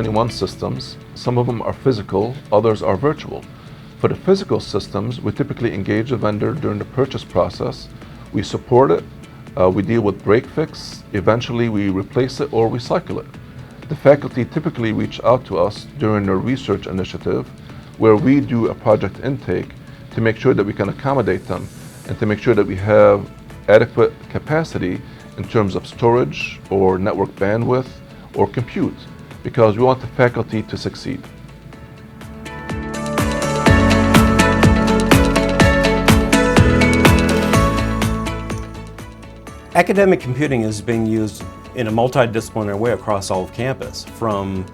21 systems. Some of them are physical, others are virtual. For the physical systems, we typically engage the vendor during the purchase process. We support it, we deal with break fix, eventually we replace it or recycle it. The faculty typically reach out to us during their research initiative, where we do a project intake to make sure that we can accommodate them and to make sure that we have adequate capacity in terms of storage or network bandwidth or compute, because we want the faculty to succeed. Academic computing is being used in a multidisciplinary way across all of campus, from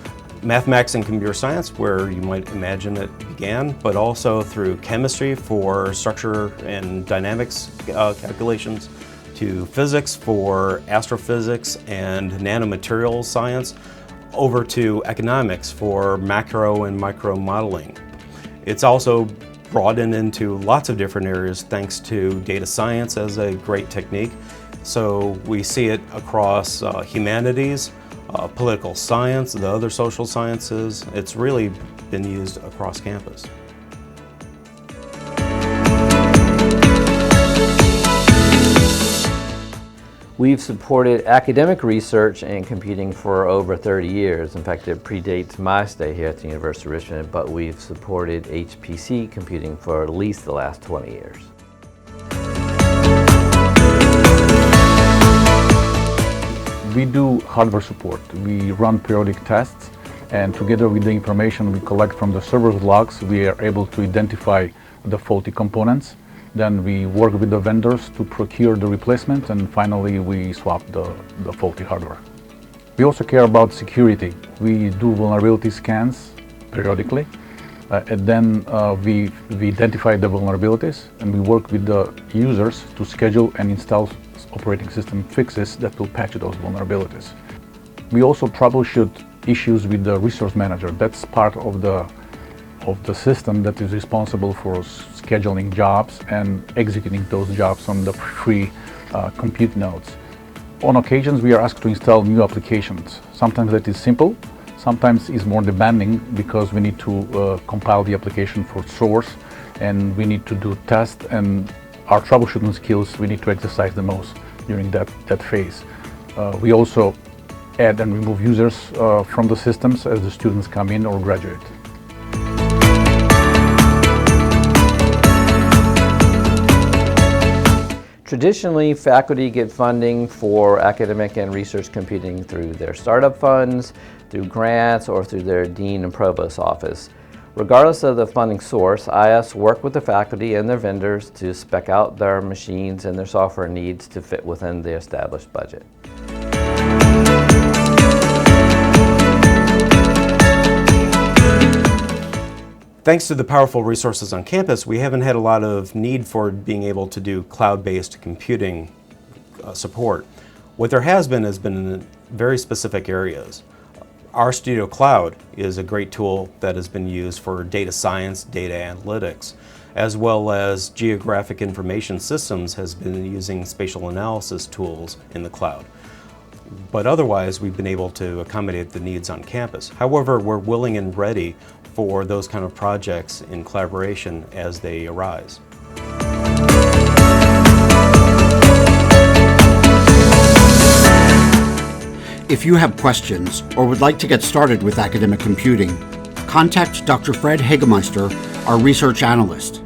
mathematics and computer science, where you might imagine it began, but also through chemistry for structure and dynamics calculations, to physics for astrophysics and nanomaterials science, over to economics for macro and micro modeling. It's also broadened into lots of different areas thanks to data science as a great technique. So we see it across humanities, political science, the other social sciences. It's really been used across campus. We've supported academic research and computing for over 30 years. In fact, it predates my stay here at the University of Richmond, but we've supported HPC computing for at least the last 20 years. We do hardware support. We run periodic tests, and together with the information we collect from the server's logs, we are able to identify the faulty components. Then we work with the vendors to procure the replacement, and finally we swap the faulty hardware. We also care about security. We do vulnerability scans periodically, and then we identify the vulnerabilities, and we work with the users to schedule and install operating system fixes that will patch those vulnerabilities. We also troubleshoot issues with the resource manager. That's part of the system that is responsible for scheduling jobs and executing those jobs on the free compute nodes. On occasions, we are asked to install new applications. Sometimes that is simple, sometimes it's more demanding because we need to compile the application for source, and we need to do tests, and our troubleshooting skills we need to exercise the most during that phase. We also add and remove users from the systems as the students come in or graduate. Traditionally, faculty get funding for academic and research computing through their startup funds, through grants, or through their dean and provost office. Regardless of the funding source, IS work with the faculty and their vendors to spec out their machines and their software needs to fit within the established budget. Thanks to the powerful resources on campus, we haven't had a lot of need for being able to do cloud-based computing support. What there has been in very specific areas. RStudio Cloud is a great tool that has been used for data science, data analytics, as well as Geographic Information Systems has been using spatial analysis tools in the cloud. But otherwise, we've been able to accommodate the needs on campus. However, we're willing and ready for those kind of projects in collaboration as they arise. If you have questions or would like to get started with academic computing, contact Dr. Fred Hagemeister, our research analyst.